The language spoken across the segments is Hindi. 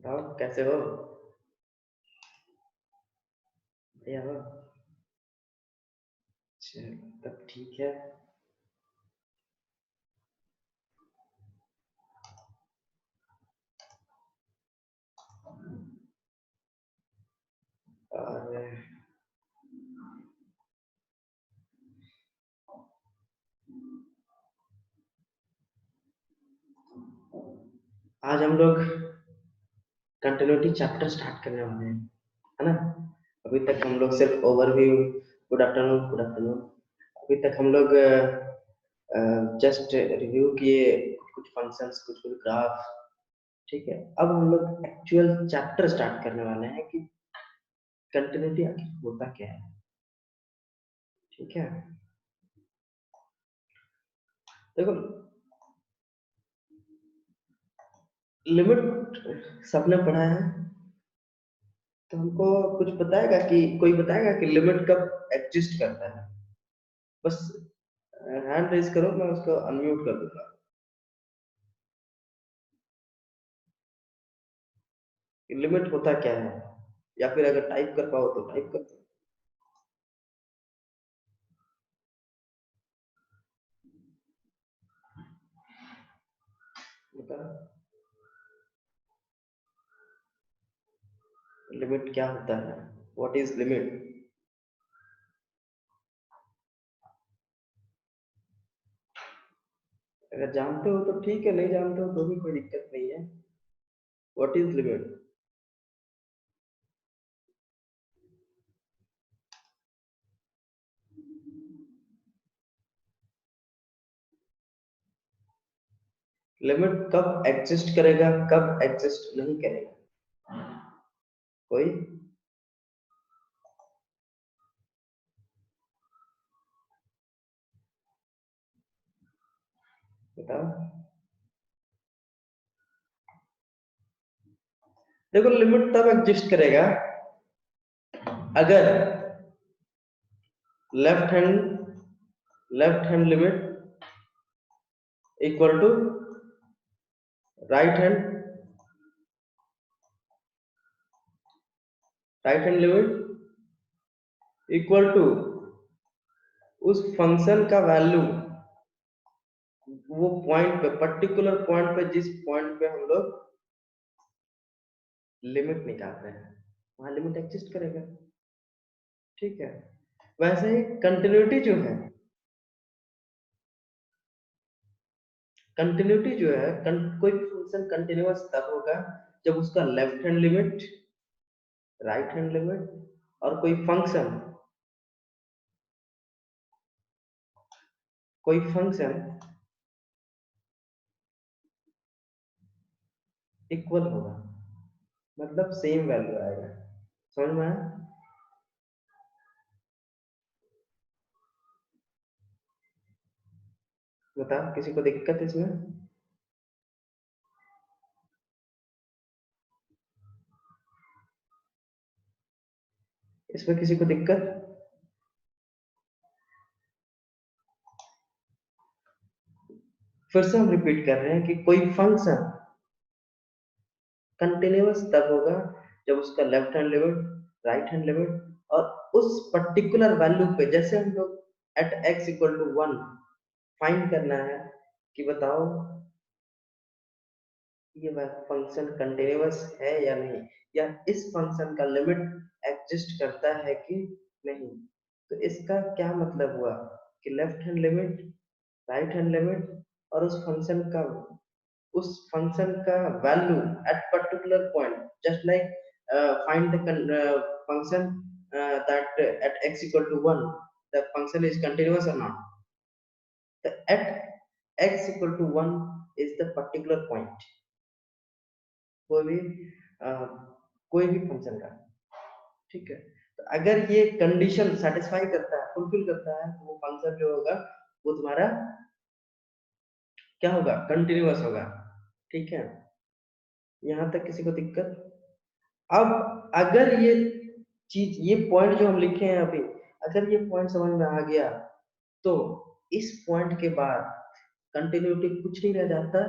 बताओ कैसे हो? बढ़िया हो? चलो तब ठीक है। और आज हम लोग कंटिन्यूटी चैप्टर स्टार्ट करने वाले हैं, है ना? अभी तक हम लोग सिर्फ overview, good afternoon, good afternoon. अभी तक हम लोग जस्ट रिव्यू किए कुछ फंक्शंस, कुछ कुछ ग्राफ। ठीक है, अब हम लोग एक्चुअल चैप्टर स्टार्ट करने वाले हैं कि कंटिन्यूटी आखिर होता क्या है। ठीक है, देखो लिमिट सबने पढ़ा है, तो हमको कुछ बताएगा कि कोई बताएगा कि लिमिट कब एग्जिस्ट करता है? बस हैंड रेज करो, मैं उसको अनम्यूट कर दूंगा। कि लिमिट होता क्या है, या फिर अगर टाइप कर पाओ तो टाइप कर दो। बताओ लिमिट क्या होता है, व्हाट इज लिमिट? अगर जानते हो तो ठीक है, नहीं जानते हो तो भी कोई दिक्कत नहीं है। What is limit? लिमिट कब एग्जिस्ट करेगा, कब एग्जिस्ट नहीं करेगा? कोई बताओ। देखो लिमिट तब एग्जिस्ट करेगा अगर left hand limit equal to right hand limit equal to उस फंक्शन का वैल्यू, वो पॉइंट पे, पर्टिकुलर पॉइंट पे, जिस पॉइंट पे हम लोग लिमिट निकाल रहे हैं, वहां लिमिट एग्जिस्ट करेगा। ठीक है, वैसे ही कंटिन्यूटी जो है, कोई भी फंक्शन कंटिन्यूअस तब होगा जब उसका left hand limit, right hand limit और कोई फंक्शन इक्वल होगा, मतलब सेम वैल्यू आएगा। समझ में आया? बताओ किसी को दिक्कत है इसमें? इसमें किसी को दिक्कत? फिर से हम रिपीट कर रहे हैं कि कोई फंक्शन कंटिन्यूअस तब होगा जब उसका left hand limit, right hand limit और उस पर्टिकुलर वैल्यू पे, जैसे हम लोग at x equal to 1 find करना है कि बताओ ये फंक्शन कंटिन्यूअस है या नहीं, या इस फंक्शन का लिमिट एग्जिस्ट करता है कि नहीं। तो इसका क्या मतलब हुआ कि left hand limit, right hand limit और उस फंक्शन का value at particular point, just like find the function that at x equal to 1 the function is continuous or not. The at x equal to 1 is the particular point, कोई भी uh, कोई भी फंक्शन का। ठीक है, तो अगर ये कंडीशन सेटिस्फाई करता है, फुलफिल करता है, तो वो फंक्शन जो होगा वो तुम्हारा क्या होगा, कंटिन्यूअस होगा। ठीक है, यहाँ तक किसी को दिक्कत? अब अगर ये पॉइंट जो हम लिखे हैं अभी, अगर ये पॉइंट समझ में आ गया तो इस पॉइंट के बाद कंटिन्यूटी कुछ नहीं रह जाता,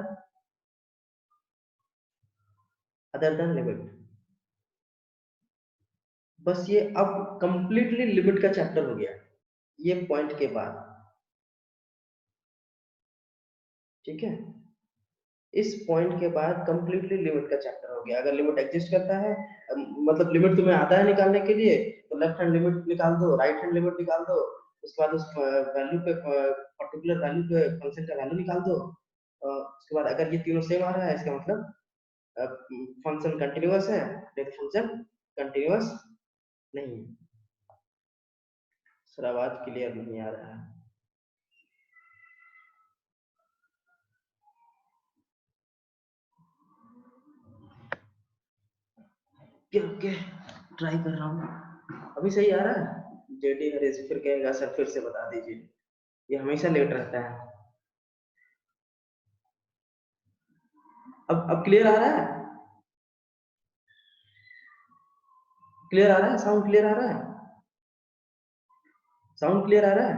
अदर देन लिमिट। बस ये अब कंप्लीटली लिमिट का चैप्टर हो गया ये पॉइंट के बाद, ठीक है। इस पॉइंट के बाद कंप्लीटली लिमिट का चैप्टर हो गया। अगर लिमिट एग्जिस्ट करता है, मतलब लिमिट तुम्हें आता है निकालने के लिए, तो लेफ्ट हैंड लिमिट निकाल दो, राइट हैंड लिमिट निकाल दो, उसके बाद उस वैल्यू पे, पर्टिकुलर वैल्यू पे फंक्शन का वैल्यू निकाल दो। उसके बाद अगर ये तीनों सेम आ रहा है, इसका मतलब फंक्शन कंटिन्यूअस है, नहीं तो फंक्शन कंटिन्यूअस नहीं है। सर आवाज क्लियर नहीं आ रहा है। ओके, ट्राई कर रहा हूँ। अभी सही आ रहा है? जेडी हरीश फिर कहेगा सर फिर से बता दीजिए, ये हमेशा लेट रहता है। अब क्लियर आ रहा है? क्लियर आ रहा है? साउंड क्लियर आ रहा है? साउंड क्लियर आ रहा है?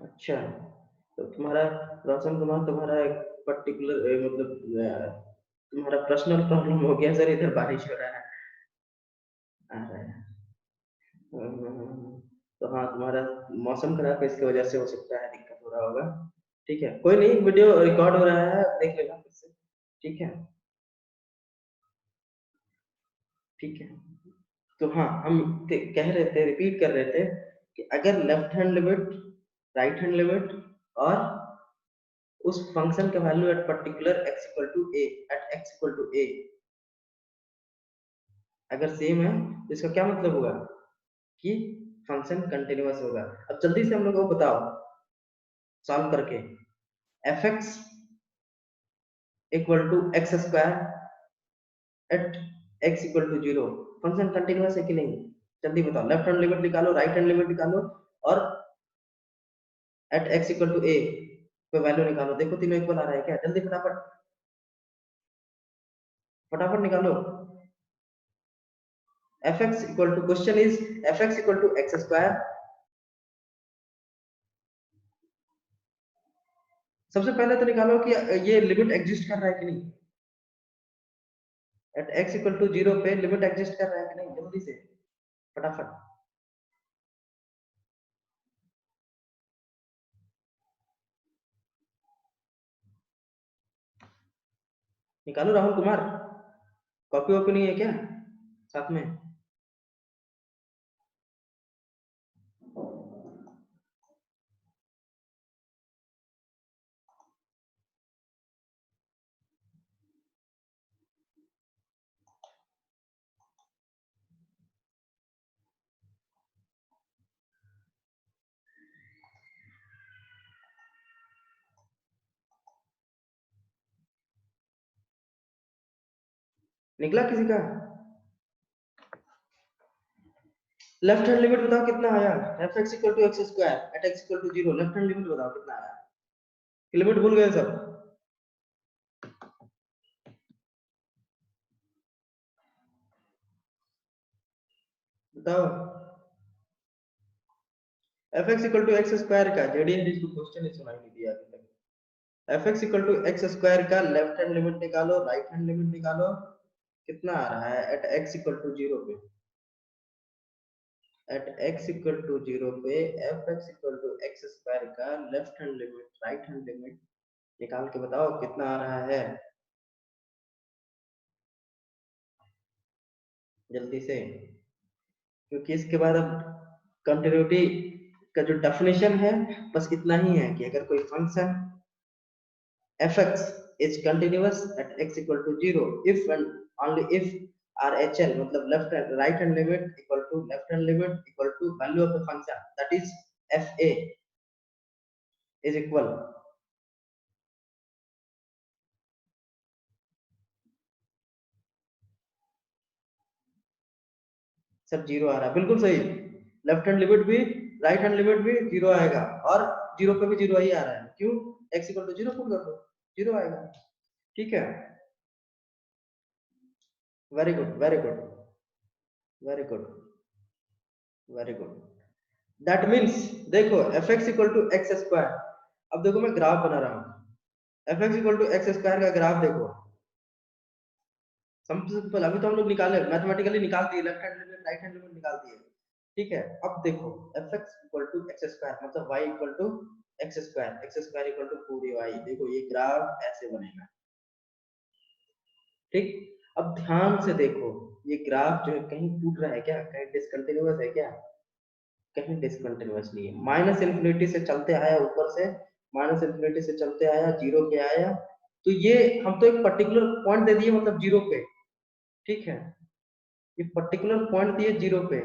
अच्छा, तो तुम्हारा रोशन कुमार, तुम्हारा एक पर्टिकुलर मतलब तुम्हारा पर्सनल प्रॉब्लम हो गया सर, इधर बारिश हो रहा है, आ रहा है। तो हाँ, तुम्हारा मौसम खराब है, इसकी वजह से हो सकता है दिक्कत हो रहा होगा। ठीक है, कोई नहीं, वीडियो रिकॉर्ड हो रहा है, देख लेना फिर से। ठीक है, ठीक है। तो हाँ, हम कह रहे थे, रिपीट कर रहे थे कि अगर left hand limit, right hand limit और उस फंक्शन का value at particular x equal to a, at x equal to a अगर सेम है, तो इसका क्या मतलब होगा कि फंक्शन कंटिन्यूअस होगा। अब जल्दी से हम लोग को बताओ सॉल्व करके, fx equal to x square at x equal to 0 function continuous है कि नहीं? जल्दी बताओ, लेफ्ट हैंड लिमिट निकालो, राइट हैंड लिमिट निकालो, और at x equal to a पे वैल्यू निकालो। देखो तीनों इक्वल आ रहा है क्या? जल्दी फटाफट, फटाफट निकालो। fx equal to, question is fx equal to x square. सबसे पहले तो निकालो कि ये लिमिट एग्जिस्ट कर रहा है कि नहीं। एट x इक्वल टू 0 पे लिमिट एग्जिस्ट कर रहा है कि नहीं, जल्दी से फटाफट निकालो। राहुल कुमार, कॉपी वॉपी नहीं है क्या साथ में? निकला किसी का? लेफ्ट हैंड लिमिट बताओ कितना आया। fx equal to x square at x equal to 0, left hand limit बताओ कितना आया। लिमिट भूल गए सब? बताओ। fx equal to x square का, जेडी ने जिसको क्वेश्चन ही सुनाई नहीं दिया अभी तक, fx equal to x square का लेफ्ट हैंड लिमिट निकालो, राइट हैंड लिमिट निकालो, कितना आ रहा है एट x इक्वल टू 0 पे। एट x इक्वल टू 0 पे fx equal to x square का left hand limit, right hand limit निकाल के बताओ कितना आ रहा है, जल्दी से। क्योंकि इसके बाद अब कंटिन्यूटी का जो डेफिनेशन है बस इतना ही है कि अगर कोई function fx is continuous at x equal to 0 if and only if RHL मतलब left and right hand limit equal to left hand limit equal to value of the function, that is fa is equal। सब जीरो आ रहा है, बिल्कुल सही। लेफ्ट हैंड लिमिट भी, राइट हैंड लिमिट भी जीरो आएगा, और जीरो पे भी जीरो ही आ रहा है। क्यों? x equal to zero put कर दो, जीरो आएगा। ठीक है, very good, very good, very good, very good. That means देखो fx equal to x square, अब देखो मैं ग्राफ बना रहा हूँ, f x equal to x square का ग्राफ देखो, सिंपल। अभी तो हम लोग निकाले, मैथमेटिकली निकाल दिए, left hand limit right hand limit निकाल दिए, ठीक है। अब देखो f x equal to x square मतलब y equal to x square equal to 4ay, देखो ये ग्राफ ऐसे बनेगा, ठीक। अब ध्यान से देखो, ये ग्राफ जो है कहीं टूट रहा है क्या, कहीं डिसकंटिन्यूअस है क्या, कहीं डिसकंटिन्यूअस नहीं है। माइनस इन्फिनिटी से चलते आया ऊपर से, माइनस इन्फिनिटी से चलते आया, जीरो पे आया, तो ये हम तो एक पर्टिकुलर पॉइंट दे दिए मतलब जीरो पे, ठीक है। ये पर्टिकुलर पॉइंट दिए जीरो पे,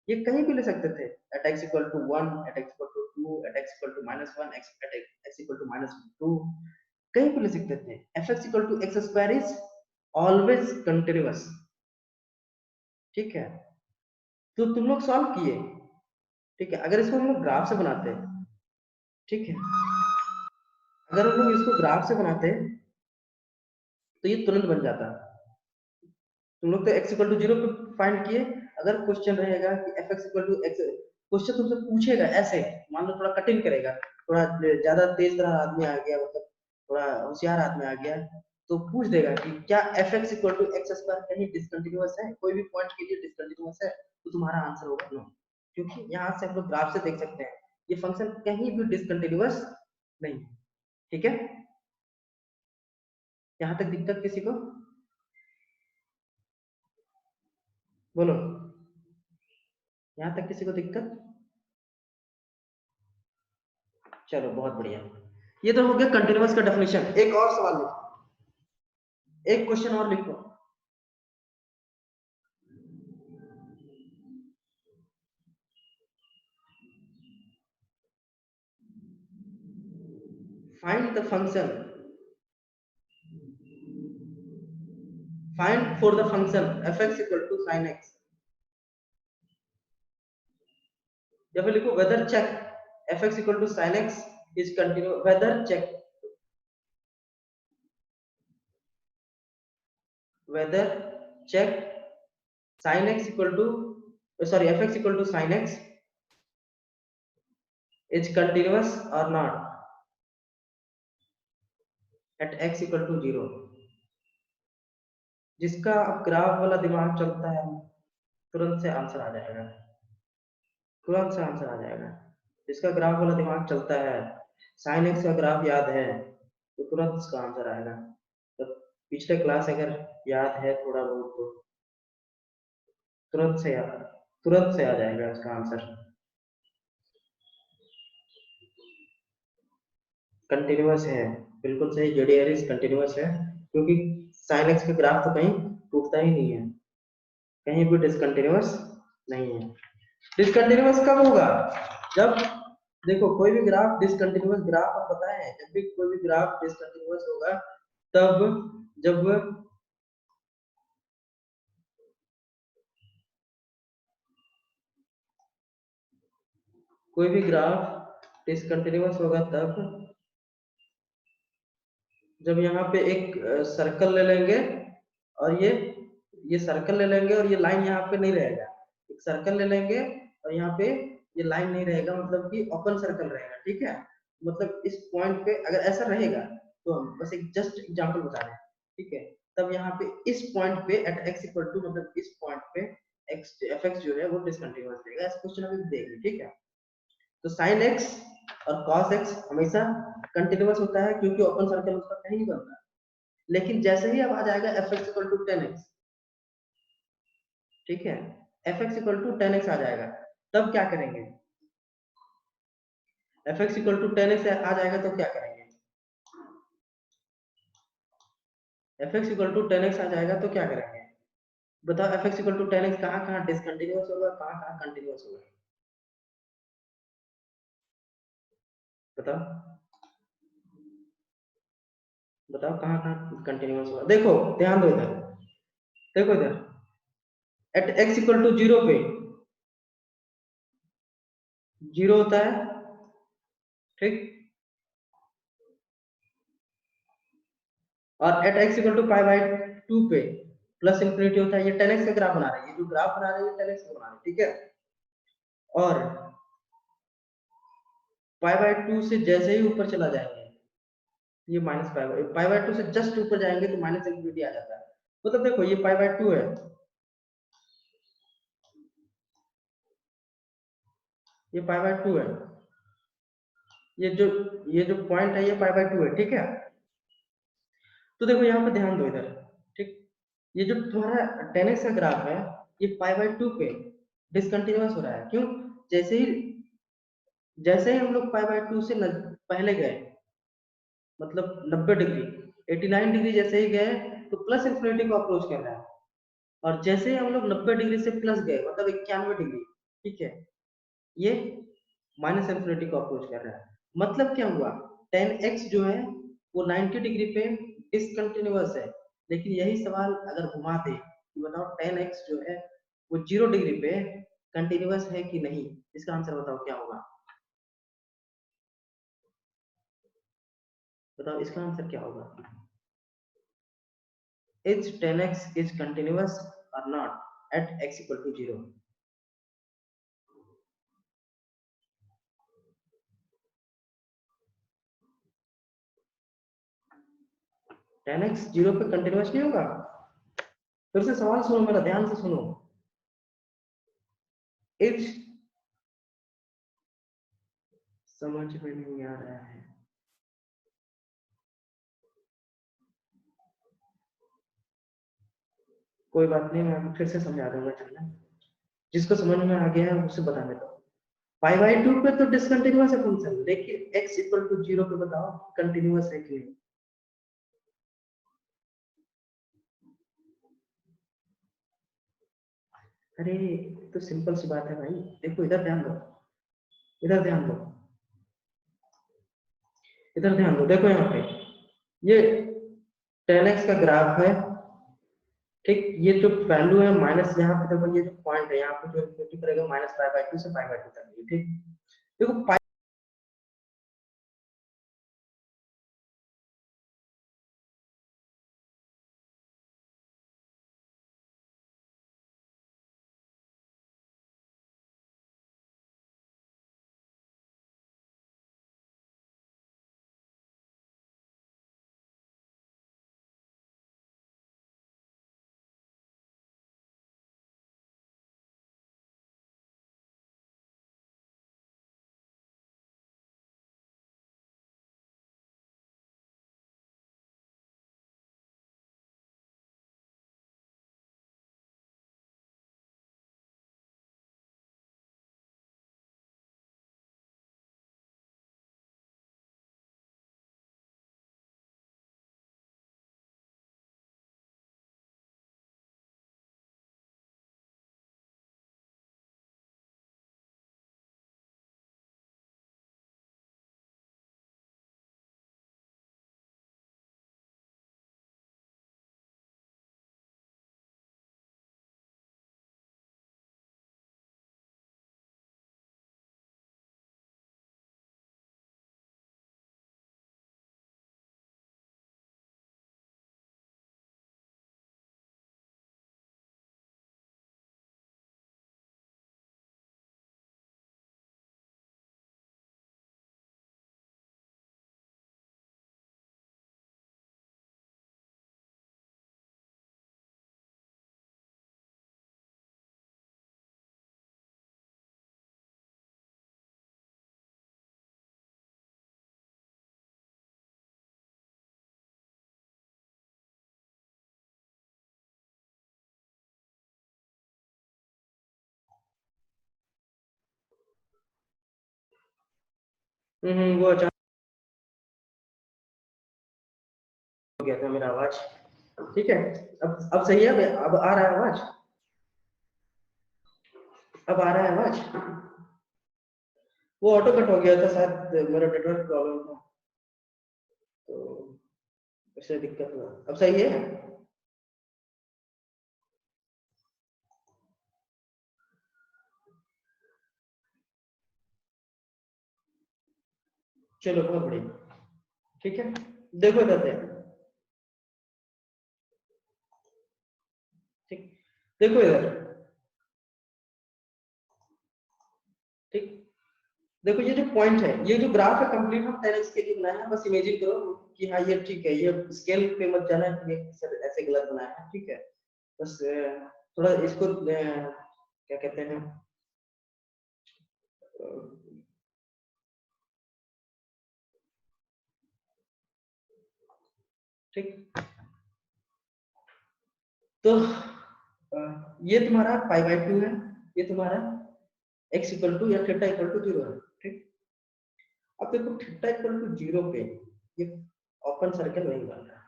ये कहीं भी ले सकते थे, at x equal to 1, at x equal to 2, at x equal to -1, at x equal to -2, कहीं भी ले सकते थे। F x equal to x square is always continuous, ठीक है। तो तुम लोग सॉल्व किए, ठीक है। अगर इसको हम लोग ग्राफ से बनाते हैं, ठीक है, अगर हम लोग इसको ग्राफ से बनाते तो ये तुरंत बन जाता। तुम लोग तो x इक्वल टू जीरो पे फाइंड किए, अगर क्वेश्चन रहेगा कि f x equal to x, question तुमसे पूछेगा ऐसे, मान लो थोड़ा कठिन करेगा, थोड़ा ज्यादा तेज तरह आदमी आ गया, मतलब थोड़ा होशियार आदमी आ गया, तो पूछ देगा कि क्या f x equal to x square कहीं डिसकंटिन्यूअस है, कोई भी पॉइंट के लिए डिसकंटिन्यूअस है, तो तुम्हारा आंसर होगा नो, क्योंकि यहाँ से हम लोग ग्राफ से देख सकते हैं ये फंक्शन कहीं भी डिसकंटिन्यूअस नहीं, ठीक है। यहाँ तक दिक्कत किसी को, बोलो, यहाँ तक किसी को दिक्कत, चलो बहुत बढ़िया। ये तो हो गया कंटिन्यूअस का डेफिनेशन। एक और सवाल लिखो, एक क्वेश्चन और लिखो, find the function, find for the function f x equal to sine x, या फिर लिखो whether check f x equal to sine x is continue, whether check, whether check sine x equal to, sorry f x equal to sine x is continuous और not at x equal to zero. जिसका अब ग्राफ वाला दिमाग चलता है, तुरंत से आंसर आ जाएगा, तुरंत से आंसर आ जाएगा। जिसका ग्राफ वाला दिमाग चलता है, साइन एक्स का ग्राफ याद है, तो तुरंत इसका आंसर आएगा। तो पिछले क्लास अगर याद है थोड़ा बहुत तो तुरंत से याद, तुरंत से आ जाएगा इसका आंसर। कंटिन्यूअस है, बिल्कुल सही, जेडीआरएस कंटिन्यूअस है, क्योंकि साइन एक्स का ग्राफ तो कहीं टूटता ही नहीं है, कहीं भी डिसकंटिन्यूअस नहीं है। डिसकंटिन्यूअस कब होगा, जब देखो कोई भी ग्राफ डिसकंटिन्यूअस, ग्राफ आप पता है जब भी कोई भी ग्राफ डिसकंटिन्यूअस होगा तब, जब कोई भी ग्राफ डिसकंटिन्यूअस होगा तब जब यहाँ पे एक सर्कल ले लेंगे, और ये सर्कल ले लेंगे और ये लाइन यहाँ पे नहीं रहेगा, एक सर्कल ले लेंगे और यहाँ पे ये लाइन नहीं रहेगा, मतलब कि ओपन सर्कल रहेगा, ठीक है। मतलब इस पॉइंट पे अगर ऐसा रहेगा, तो हम बस एक जस्ट एग्जांपल बता रहे हैं, ठीक है। तब यहाँ पे इस पॉइंट पे एट एक्स इक्वल टू, मतलब इस पॉइंट पे एक्स एफ एक्स जो है वो डिसकंटिन्यूअस रहेगा। इस क्वेश्चन अभी देखेंगे, ठीक है। तो साइन एक्स और कॉस एक्स हमेशा कंटिन्यूअस होता है, क्योंकि ओपन सर्कल उसका कहीं नहीं बनता। लेकिन जैसे ही अब आ जाएगा f x equal to ten x, ठीक है, f x equal to ten x आ जाएगा, तब क्या करेंगे, f x equal to ten x आ जाएगा तो क्या करेंगे, f x equal to ten x आ जाएगा तो क्या करेंगे, बताओ। F x equal to ten x कहाँ कहाँ डिसकंटिन्यूअस होगा, कहाँ कहाँ कंटिन्यूअस होगा, बताओ, बताओ कहाँ कहाँ कंटिन्यूअस होगा। देखो ध्यान दो इधर, देखो इधर, at x equal to zero पे जीरो होता है, ठीक, और at x equal to pi by two पे प्लस इंफिनिटी होता है। ये टेन एक्स का ग्राफ बना रहे हैं, ये जो ग्राफ बना रहे हैं ये टेन एक्स का बना रहे हैं, ठीक है। और पाई बाय 2 से जैसे ही ऊपर चला जाएंगे, ये माइनस पाई बाय 2 से जस्ट ऊपर जाएंगे तो माइनस इंफिनिटी आ जाता है। मतलब देखो ये पाई बाय 2 है, ये पाई बाय 2 है, ये जो पॉइंट है ये पाई बाय 2 है, ठीक है। तो देखो यहाँ पे ध्यान दो इधर, ठीक। ये जो तुम्हारा 10x का ग्राफ है, ये पाई बाय 2 पे डिसकंटिन्यूअस हो रहा है। क्यों? जैसे ही हम लोग पाई बाय 2 से पहले गए, मतलब 90 डिग्री, 89 डिग्री जैसे ही गए तो प्लस इंफिनिटी को अप्रोच कर रहा है। और जैसे ही हम लोग 90 डिग्री से प्लस गए, मतलब 91 डिग्री, ठीक है, ये माइनस इंफिनिटी को अप्रोच कर रहा है। मतलब क्या हुआ, 10x जो है वो 90 डिग्री पे डिसकंटिन्यूअस है। लेकिन यही सवाल अगर घुमा दे कि बताओ 10x जो है वो 0 डिग्री पे कंटिन्यूअस है कि नहीं, इसका आंसर बताओ क्या होगा। बताओ इसका आंसर क्या होगा। Is 10x is continuous or not at x equal to 0? 10x 0 पे कंटिन्यूअस नहीं होगा। फिर से सवाल सुनो, मेरा ध्यान से सुनो। इज, समझ में नहीं आ रहा है। कोई बात नहीं, मैं फिर से समझा दूंगा, चलना। जिसको समझ में आ गया है उसे बताने दो। पाई बाय 2 पे तो डिसकंटिन्यूअस है फंक्शन, लेकिन x इक्वल टू 0 पे बताओ कंटिन्यूअस है कि नहीं। अरे तो सिंपल सी बात है भाई। देखो इधर ध्यान दो, इधर ध्यान दो, इधर ध्यान दो। देखो यहाँ पे ये 10x का ग्राफ है, ठीक। ये जो वैल्यू है माइनस, यहाँ पे देखो ये जो पॉइंट है यहाँ पे जो इक्वेशन करेगा माइनस पाई बाय 2 से पाई बाय 2 तक, ठीक। देखो पाई, वो अचानक हो गया था मेरा आवाज, ठीक है। अब सही है, अब आ रहा है आवाज, अब आ रहा है आवाज। वो ऑटो कट हो गया था शायद, मेरा नेटवर्क प्रॉब्लम था, तो इससे दिक्कत हुआ। अब सही है। चलो बहुत बढ़िया, ठीक है। देखो इधर से, ठीक। देखो इधर, ठीक। देखो ये जो पॉइंट है, ये जो ग्राफ है कंप्लीट हम 10x के लिए बनाया है, बस इमेजिन करो कि हाँ ये ठीक है, ये स्केल पे मत जाना है, ये सर ऐसे गलत बनाया है, ठीक है। बस थोड़ा इसको क्या कहते हैं, ठीक। तो ये तुम्हारा पाई बाई 2 है, ये तुम्हारा x इक्वल टू या थीटा इक्वल टू 0 है, ठीक। अब देखो थीटा इक्वल टू 0 पे ये ओपन सर्कल नहीं बन रहा,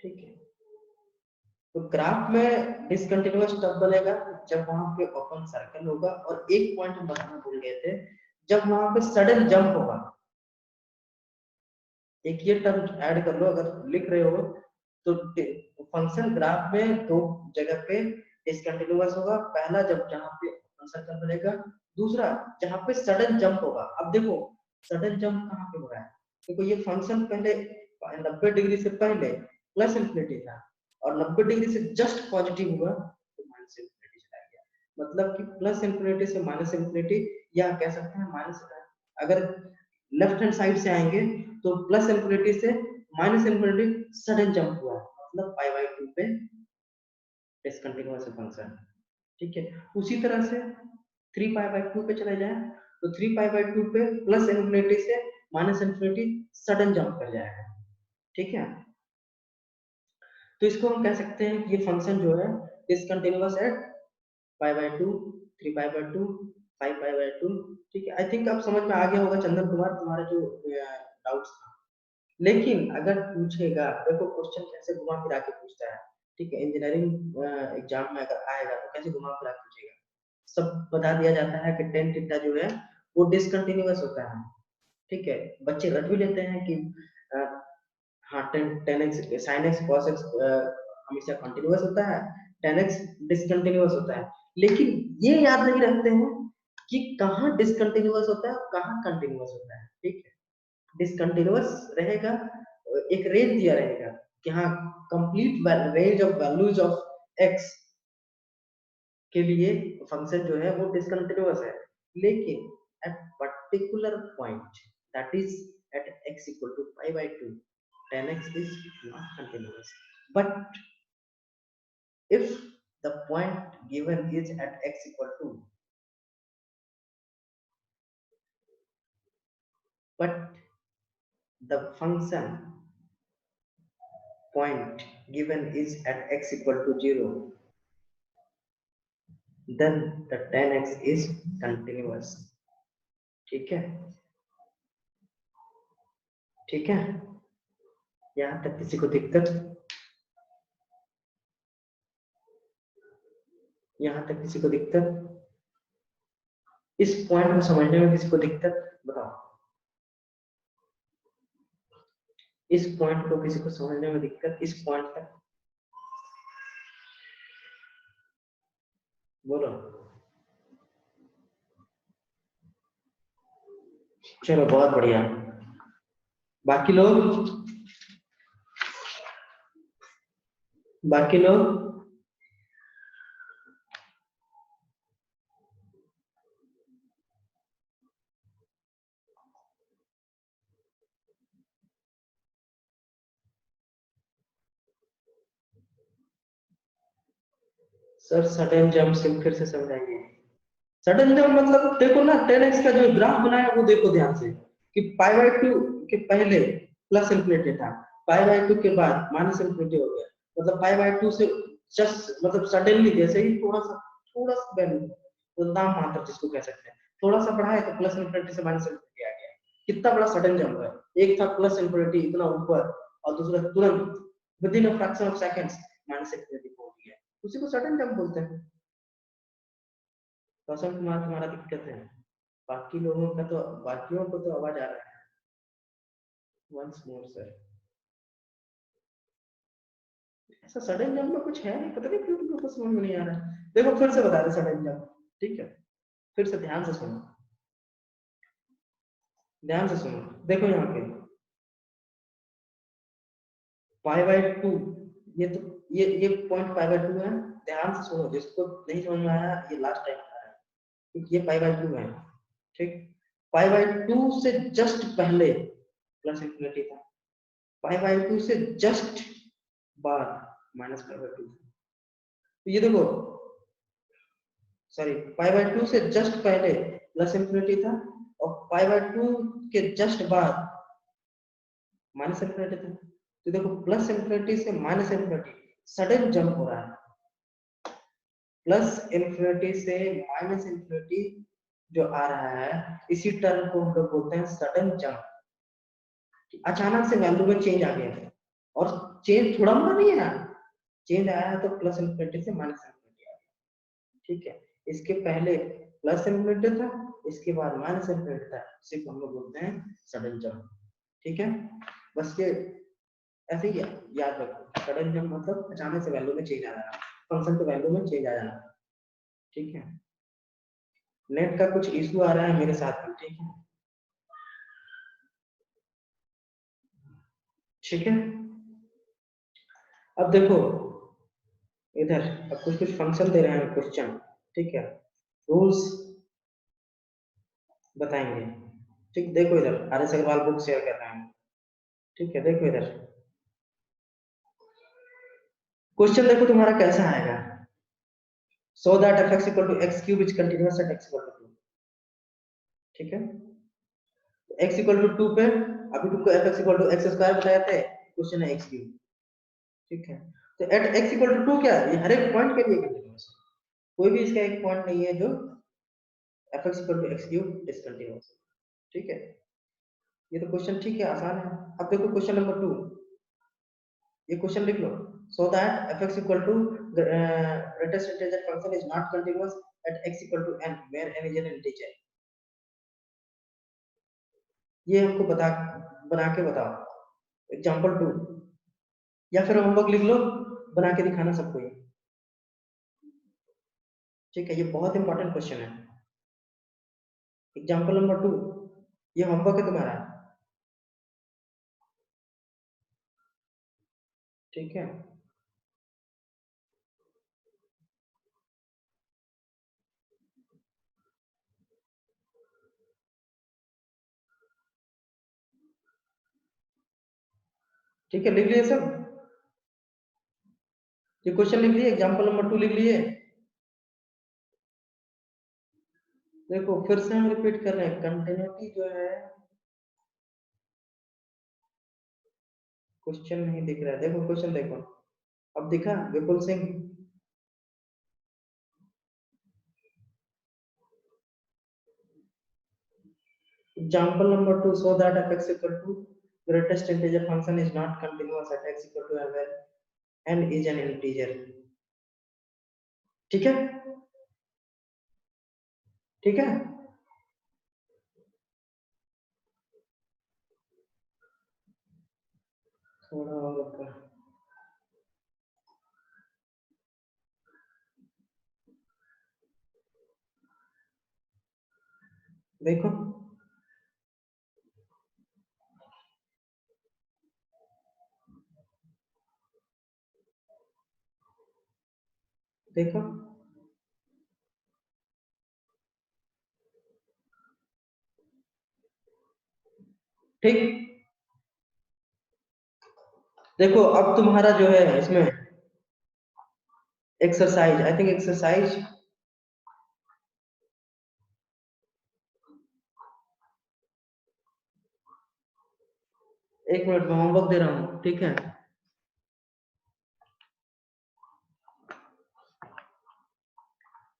ठीक है। तो ग्राफ में डिसकंटिन्यूअस तब बनेगा जब वहां पे ओपन सर्कल होगा, और एक पॉइंट हम बताना भूल गए थे, जब वहां पे सडन जंप होगा। एक ये टर्म ऐड कर लो अगर लिख रहे हो तो, फंक्शन ग्राफ में दो जगह पे डिसकंटिन्यूअस होगा, पहला जब जहां पे ओपन सर्कल बनेगा, दूसरा जहां पे सडन जंप होगा। अब देखो सडन जंप कहां पे हो रहा है, देखो ये फंक्शन पहले 90 डिग्री से पहले प्लस इंफिनिटी था, और 90 डिग्री से जस्ट पॉजिटिव हुआ तो माइनस इंफिनिटी चला गया। मतलब कि प्लस इंफिनिटी से माइनस इंफिनिटी, या कह सकते हैं माइनस, अगर लेफ्ट हैंड साइड से आएंगे तो प्लस इंफिनिटी से माइनस इंफिनिटी सडन जंप हुआ, मतलब पाई बाई 2 पे डिसकंटिन्यूअस फंक्शन, ठीक है। उसी तरह से 3 पाई बाई 2 पे चले जाए तो 3 पाई बाई 2 पे प्लस इंफिनिटी से माइनस इंफिनिटी सडन जंप कर जाएगा, ठीक है। तो इसको हम कह सकते हैं कि ये फंक्शन जो है discontinuous at pi by 2, 3 pi by 2, 5 pi by 2, ठीक है। आई थिंक अब समझ में आ गया होगा चंदन कुमार तुम्हारे जो डाउट्स था। लेकिन अगर पूछेगा, देखो क्वेश्चन कैसे घुमा फिरा के पूछता है, ठीक है। इंजीनियरिंग एग्जाम में अगर आएगा तो कैसे घुमा फिरा के पूछेगा, सब बता दिया जाता है कि टेन थीटा जो है वो डिसकंटिन्यूअस होता है, ठीक है। बच्चे रट भी लेते हैं कि अ, हाँ ten x sine x cos x हमेशा कंटिन्यूअस होता है, टेन एक्स डिसकंटिन्यूअस होता है, लेकिन ये याद नहीं रखते हैं कि कहाँ डिसकंटिन्यूअस होता है और कहाँ कंटिन्यूअस होता है, ठीक है। डिसकंटिन्यूअस रहेगा, एक रेंज दिया रहेगा कि हाँ complete range of values of x के लिए फंक्शन जो है वो डिसकंटिन्यूअस है, लेकिन at particular point that is at x equal to pi by 2 tan x is not continuous, but if the point given is at x equal to, but the function point given is at x equal to 0, then the tan x is continuous, ठीक है, ठीक है। यहाँ तक किसी को दिक्कत, यहाँ तक किसी को दिक्कत, इस पॉइंट को समझने में किसी को दिक्कत बताओ, इस पॉइंट को किसी को समझने में दिक्कत, इस पॉइंट तक बोलो। चलो बहुत बढ़िया, बाकी लोग, बाकी लोग सर सडन जंप से फिर से समझाइए। सडन जंप मतलब देखो ना 10x का जो ग्राफ बनाया वो देखो ध्यान से, कि पाई बाई 2 के पहले प्लस इंफिनिटी था, पाई बाई 2 के बाद माइनस इंफिनिटी हो गया, मतलब पाई बाई 2 से जस्ट मतलब सडनली जैसे ही थोड़ा सा वैल्यू, तो नाम मात्र जिसको कह सकते हैं, थोड़ा सा बढ़ा है तो प्लस इंफिनिटी से माइनस इंफिनिटी आ गया। कितना बड़ा सडन जंप है, एक था प्लस इंफिनिटी इतना ऊपर, और दूसरा तुरंत with in a fraction of seconds minus infinity पहुंच गया, उसी को सडन जंप बोलते हैं। कौशल कुमार तुम्हारा दिक्कत है, बाकी लोगों का तो, बाकियों को तो आवाज आ रहा है। वंस मोर सर, ऐसा सडन जंप में कुछ है नहीं, पता नहीं क्यों तुमको समझ में नहीं आ रहा है। देखो फिर से बता दे सडन जंप, ठीक है। फिर से ध्यान से सुनो, ध्यान से सुनो। देखो यहाँ पे पाई बाई 2, ये तो ये पॉइंट पाई बाई 2 है, ध्यान से सुनो, जिसको नहीं समझ में आया ये लास्ट टाइम आ रहा है, ये पाई बाई 2 है, ठीक, पाई बाई 2 से जस्ट पहले प्लस इंफिनिटी था, पाई बाई 2 से जस्ट बाद माइनस पाई बाई 2। तो ये देखो, सॉरी, पाई बाई 2 से जस्ट पहले प्लस इंफिनिटी था और पाई बाई 2 के जस्ट बाद माइनस इंफिनिटी था। तो देखो प्लस इंफिनिटी से माइनस इंफिनिटी सडन जंप हो रहा है, प्लस इंफिनिटी से माइनस इंफिनिटी जो आ रहा है, इसी टर्म को हम लोग बोलते हैं सडन जंप। अचानक से वैल्यू में चेंज आ गया, और चेंज थोड़ा मोड़ा नहीं है, चेंज आया है तो प्लस इंफिनिटी से माइनस इंफिनिटी आ गया। ठीक है, इसके पहले प्लस इंफिनिटी था, इसके बाद माइनस इंफिनिटी था, इसी को हम लोग बोलते हैं सडन जंप। ठीक है, बस ये ऐसे ही याद रखो, सडन जंप मतलब अचानक से वैल्यू में चेंज आ रहा है, फंक्शन की वैल्यू में चेंज आ जाना। ठीक है, नेट का कुछ इशू आ रहा है मेरे साथ में। ठीक है, ठीक है, अब देखो इधर, अब कुछ कुछ फंक्शन दे रहे हैं क्वेश्चन। ठीक है, रूल्स बताएंगे। ठीक, देखो इधर R S Agarwal book share कर रहे हैं। ठीक है, देखो इधर क्वेश्चन, देखो तुम्हारा कैसा आएगा। So that f x equal to x cube is continuous at x equal to 2। ठीक है, एक्स इक्वल टू 2 पे अभी तुमको f x equal to x square बताए थे, क्वेश्चन है एक्स क्यूब। ठीक है, तो एट एक्स इक्वल टू 2 क्या है, ये हर एक पॉइंट के लिए कंटिन्यूअस है, कोई भी इसका एक पॉइंट नहीं है जो f x equal to x cube discontinuous है। ठीक है, ये तो क्वेश्चन ठीक है, आसान है। अब देखो क्वेश्चन नंबर 2, ये क्वेश्चन लिख लो। So that f x equal to greatest integer function is not continuous at x equal to n where n is an integer। ये हमको बना के बताओ एग्जांपल 2, या फिर होमवर्क लिख लो, बना के दिखाना सबको ये। ठीक है, ये बहुत इंपॉर्टेंट क्वेश्चन है। एग्जांपल नंबर 2, ये होमवर्क है तुम्हारा। ठीक है, ठीक है, लिख लिए सब, ये क्वेश्चन लिख लिए, एग्जांपल नंबर 2 लिख लिए। देखो फिर से हम रिपीट कर रहे हैं, कंटिन्यूटी जो है, क्वेश्चन नहीं दिख रहा है, देखो क्वेश्चन देखो, अब दिखा विपुल Singh. Example number 2, so that f x equal to greatest integer function is not continuous at x equal to where n is an integer। ठीक है, ठीक है, थोड़ा और ऊपर देखो, देखो ठीक, देखो अब तुम्हारा जो है इसमें एक्सरसाइज, आई थिंक एक्सरसाइज, एक मिनट में होमवर्क दे रहा हूँ। ठीक है,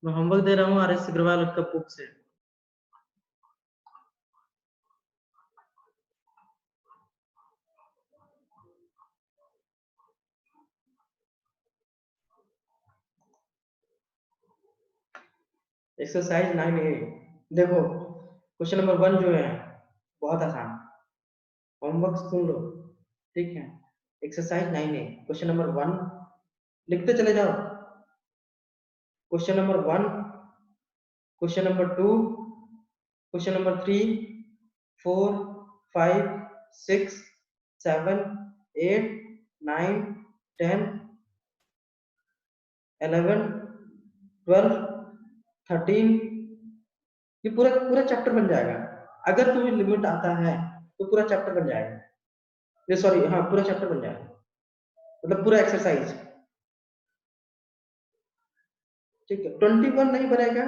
मैं होमवर्क दे रहा हूँ आर एस अग्रवाल का बुक से। एक्सरसाइज 9A, देखो क्वेश्चन नंबर 1 जो है बहुत आसान, होमवर्क सुन लो। ठीक है, एक्सरसाइज 9A क्वेश्चन नंबर 1 लिखते चले जाओ। Question number 1, question number 2, question number 3, 4, 5, 6, 7, 8, 9, 10, 11, 12, 13, ये पूरा पूरा चैप्टर बन जाएगा। अगर तुम्हें लिमिट आता है तो पूरा चैप्टर बन जाएगा, ये सॉरी हाँ पूरा चैप्टर बन जाएगा, मतलब पूरा एक्सरसाइज। ठीक है, 21 नहीं बनेगा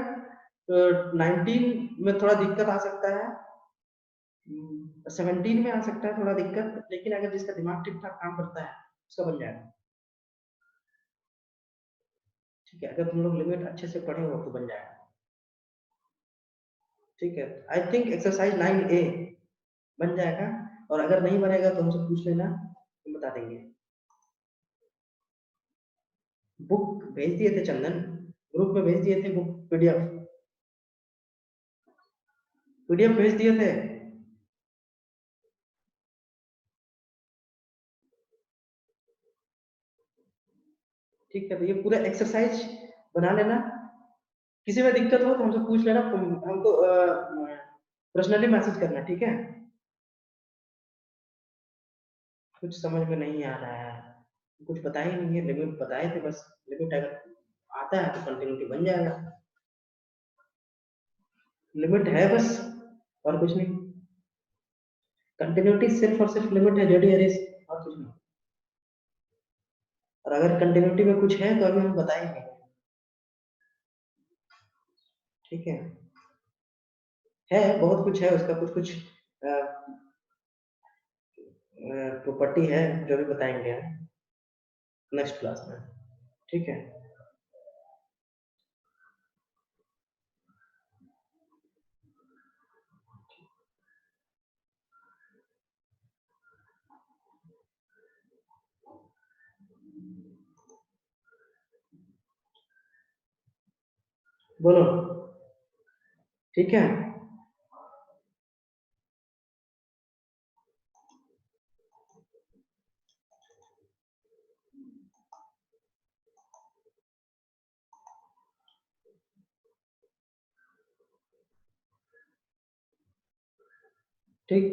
तो 19 में थोड़ा दिक्कत आ सकता है, 17 में आ सकता है थोड़ा दिक्कत, लेकिन अगर जिसका दिमाग ठीक ठाक काम करता है उसका बन जाएगा। ठीक है, अगर तुम लोग लिमिट अच्छे से पढ़े हो तो बन जाएगा। ठीक है, आई थिंक एक्सरसाइज 9A बन जाएगा, और अगर नहीं बनेगा तो हमसे पूछ लेना, हम बता देंगे। बुक भेज दिए थे चंदन, ग्रुप में भेज दिए थे बुक, पीडीएफ पीडीएफ भेज दिए थे। ठीक है, तो ये पूरा एक्सरसाइज बना लेना, किसी में दिक्कत हो तो हमसे पूछ लेना, हमको पर्सनली मैसेज करना, ठीक है। कुछ समझ में नहीं आ रहा है, कुछ पता ही नहीं है, लिमिट बताए थे बस, लिमिट अगर आता है तो कंटिन्यूटी बन जाएगा, लिमिट है बस और कुछ नहीं। कंटिन्यूटी सिर्फ और सिर्फ लिमिट है जेडी एरेस, और कुछ नहीं। और अगर कंटिन्यूटी में कुछ है तो अभी हम बताएंगे। ठीक है बहुत कुछ है उसका, कुछ कुछ प्रॉपर्टी है जो भी बताएंगे नेक्स्ट क्लास में। ठीक है, बोलो। ठीक है, ठीक।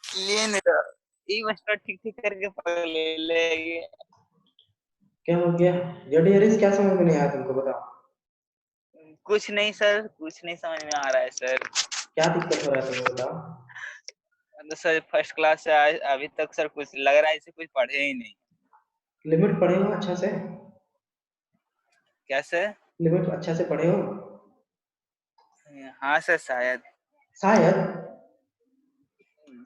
ये नहीं ये मास्टर ठीक ठीक करके पढ़ ले लेगी। क्या हो गया जेडी एरेस, क्या समझ में नहीं आया तुमको, बताओ। कुछ नहीं सर, कुछ नहीं समझ में आ रहा है सर। क्या दिक्कत हो रहा है तुम्हें, बताओ। मतलब सर फर्स्ट क्लास से आज अभी तक सर कुछ लग रहा है इसे कुछ पढ़े ही नहीं। लिमिट पढ़े हो अच्छा से, क्या सर? लिमिट अच्छा से पढ़े हो? हाँ सर शायद। शायद।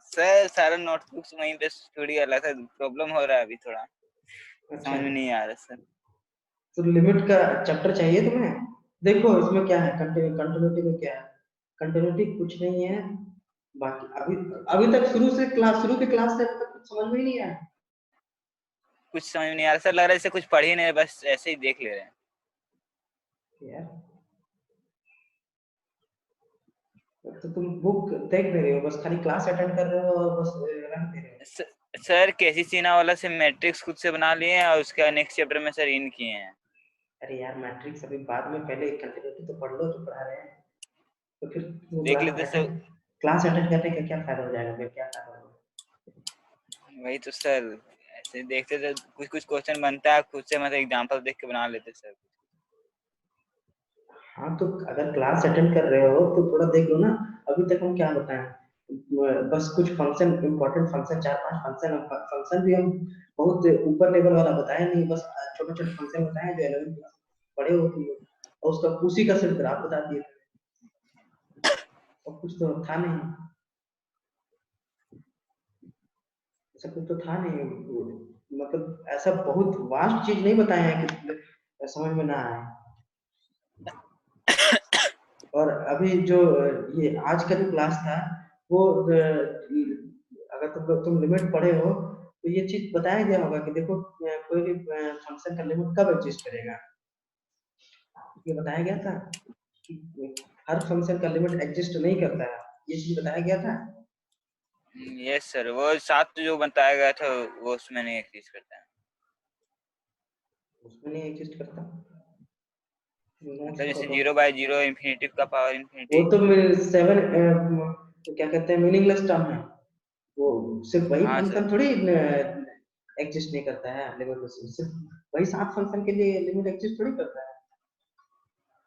सर सारा नोटबुक्स वहीं पे थोड़ी अलग है, प्रॉब्लम हो रहा है अभी थोड़ा, अच्छा, समझ में नहीं आ रहा सर। तो लिमिट का चैप्टर चाहिए तुम्हें? देखो इसमें क्या है, कंटिन्यूटी में क्या है, कंटिन्यूटी कुछ नहीं है, बाकी अभी अभी तक शुरू के क्लास से अभी तक कुछ समझ में ही नहीं आया। कुछ समझ में नहीं आ रहा सर, लग रहा है इसे कुछ पढ़ ही नहीं, बस ऐसे ही देख ले रहे हैं। यार तो तुम बुक देख नहीं रहे हो, बस खाली क्लास अटेंड कर रहे हो और बस रख दे रहे हो। सर केसी सीना वाला से मैट्रिक्स खुद से बना लिए हैं और उसके नेक्स्ट चैप्टर में सर इन किए हैं। अरे यार मैट्रिक्स अभी बाद में, पहले कंटिन्यूटी तो पढ़ लो जो पढ़ा रहे हैं, तो फिर वो देख लेते सर। क्लास अटेंड करने का क्या फायदा हो जाएगा, फिर क्या फायदा होगा। वही तो सर, ऐसे देखते थे कुछ कुछ क्वेश्चन बनता है खुद से, मतलब एग्जांपल देख के बना लेते सर। हाँ तो अगर क्लास अटेंड कर रहे हो तो थोड़ा देख लो ना। अभी तक हम क्या बताएं, बस कुछ function, important function, 4-5 function, function भी हम बहुत ऊपर लेवल वाला बताया नहीं, बस छोटे छोटे फंक्शन बताए जो 11 क्लास पढ़े हो तुम लोग, और उसका उसी का सिर्फ ग्राफ बता दिए, और कुछ तो था नहीं, ऐसा कुछ तो था नहीं, मतलब ऐसा बहुत वास्ट चीज नहीं बताए हैं कि समझ में ना आए। और अभी जो ये आज का जो क्लास था वो अगर तुम लिमिट पढ़े हो तो ये चीज बताया गया होगा कि देखो कोई भी फंक्शन का लिमिट कब एग्जिस्ट करेगा, ये बताया गया था कि हर फंक्शन का लिमिट एग्जिस्ट नहीं करता है, ये चीज बताया गया था। यस सर, वो साथ जो बताया गया था वो उसमें नहीं एग्जिस्ट करता है। उसमें नहीं एग्जिस्ट करता, नोट्स मतलब पढ़ो जैसे तो। 0/0 इंफिनिटी का पावर वो इंफिनिटी। तो 7 क्या कहते हैं, मीनिंगलेस टर्म है, वो सिर्फ वही हाँ सर। फंक्शन थोड़ी एग्जिस्ट नहीं करता है लिमिट, सिर्फ वही 7 फंक्शन के लिए लिमिट एग्जिस्ट थोड़ी करता है।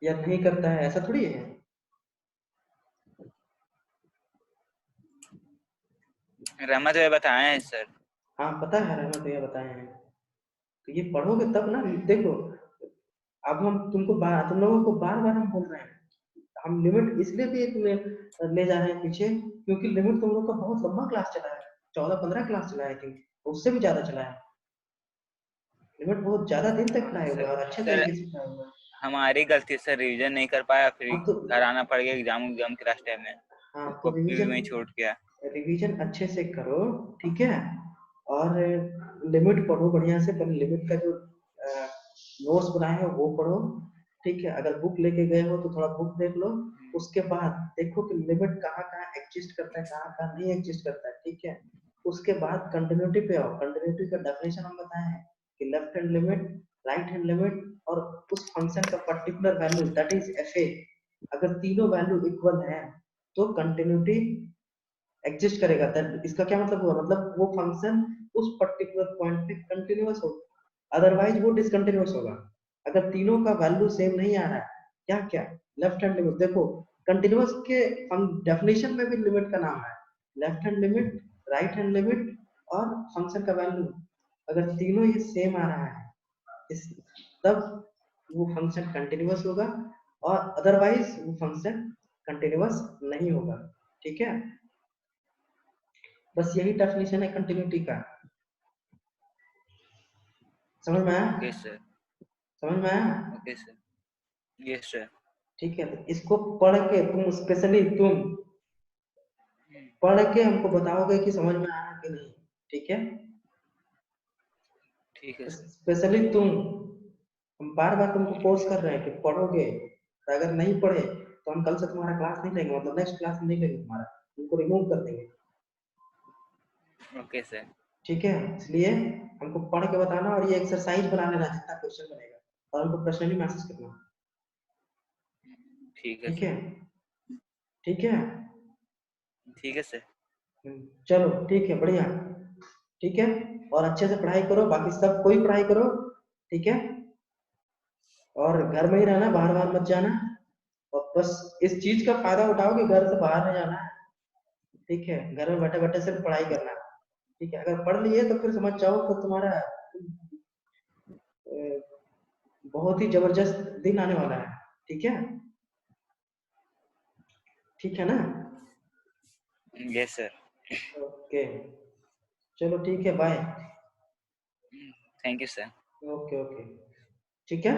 या नहीं करता है, ऐसा थोड़ी है। रहमत भैया बताए हैं सर। हाँ पता है, रहमत भैया बताए हैं। तो ये पढ़ोगे तब ना। देखो अब हम तुम लोगों को बार बार हम बोल रहे हैं, हम लिमिट इसलिए भी तुम्हें ले जा रहे हैं पीछे, क्योंकि लिमिट तुम लोग का बहुत लंबा क्लास चला है, 14-15 क्लास चला है, थिंक उससे भी ज्यादा चला है। लिमिट बहुत ज्यादा दिन तक हाँ पढ़ाई हुआ सर। है और अच्छे सर तरीके से पढ़ाई हुआ है। हमारी गलती सर, रिवीजन नहीं कर पाया, फिर हाँ तो घर आना पड़ गया एग्जाम के लास्ट टाइम में, हाँ तो तो कॉपी भी मैं छूट गया। रिवीजन अच्छे से करो, ठीक है। और लिमिट पढ़ो बढ़िया से, पहले लिमिट का जो नोट्स बनाए हो वो पढ़ो, ठीक है। अगर बुक लेके गए हो तो थोड़ा बुक देख लो। उसके बाद देखो कि लिमिट कहाँ कहाँ एग्जिस्ट करता है, कहाँ कहाँ नहीं एग्जिस्ट करता है, ठीक है। उसके बाद कंटिन्यूटी पे आओ। कंटिन्यूटी का डेफिनेशन हम बताए हैं कि left hand limit, right hand limit और उस फंक्शन का particular value that is F A, अगर तीनों वैल्यू इक्वल है तो कंटिन्यूटी एग्जिस्ट करेगा। इसका क्या मतलब हुआ, मतलब वो फंक्शन उस पर्टिकुलर पॉइंट पे कंटिन्यूअस होगा, अदरवाइज वो डिसकंटिन्यूअस होगा। अगर तीनों का वैल्यू सेम नहीं आ रहा है, क्या क्या लेफ्ट हैंड लिमिट देखो, कंटिन्यूअस के डेफिनेशन में भी लिमिट का नाम है left hand limit, right hand limit और फंक्शन का वैल्यू। अगर तीनों ये सेम आ रहा है इस तब वो फंक्शन कंटिन्यूअस होगा, और अदरवाइज वो फंक्शन कंटिन्यूअस नहीं होगा, ठीक है। बस यही डेफिनेशन है कंटिन्यूटी का। समझ में आया? Okay sir. समझ में आया? Okay sir. Yes sir. ठीक है, तो इसको पढ़ के तुम, स्पेशली तुम पढ़ के हमको बताओगे कि समझ में आया कि नहीं, ठीक है। ठीक है सर। स्पेशली तुम, हम बार बार तुमको फोर्स कर रहे हैं कि पढ़ोगे, तो अगर नहीं पढ़े तो हम कल से तुम्हारा क्लास नहीं लेंगे, मतलब नेक्स्ट क्लास नहीं लेंगे तुम्हारा, तुमको रिमूव कर देंगे, ओके सर। ठीक है। इसलिए हमको पढ़ के बताना और ये एक्सरसाइज बना लेना जितना क्वेश्चन बनेगा, और हमको पर्सनली मैसेज करना, ठीक है ठीक सर। है। ठीक है। ठीक है सर। चलो ठीक है, बढ़िया, ठीक है। और अच्छे से पढ़ाई करो, बाकी सब कोई पढ़ाई करो, ठीक है। और घर में ही रहना, बाहर बाहर मत जाना, और बस इस चीज का फायदा उठाओ कि घर से बाहर नहीं जाना है, ठीक है। घर में बैठे बैठे सिर्फ पढ़ाई करना है, ठीक है। अगर पढ़ लिए तो फिर समझ जाओ तो तुम्हारा अ, बहुत ही जबरदस्त दिन आने वाला है, ठीक है। ठीक है ना? Yes sir. ओके, चलो ठीक है, bye. Thank you sir. Okay okay, ठीक है।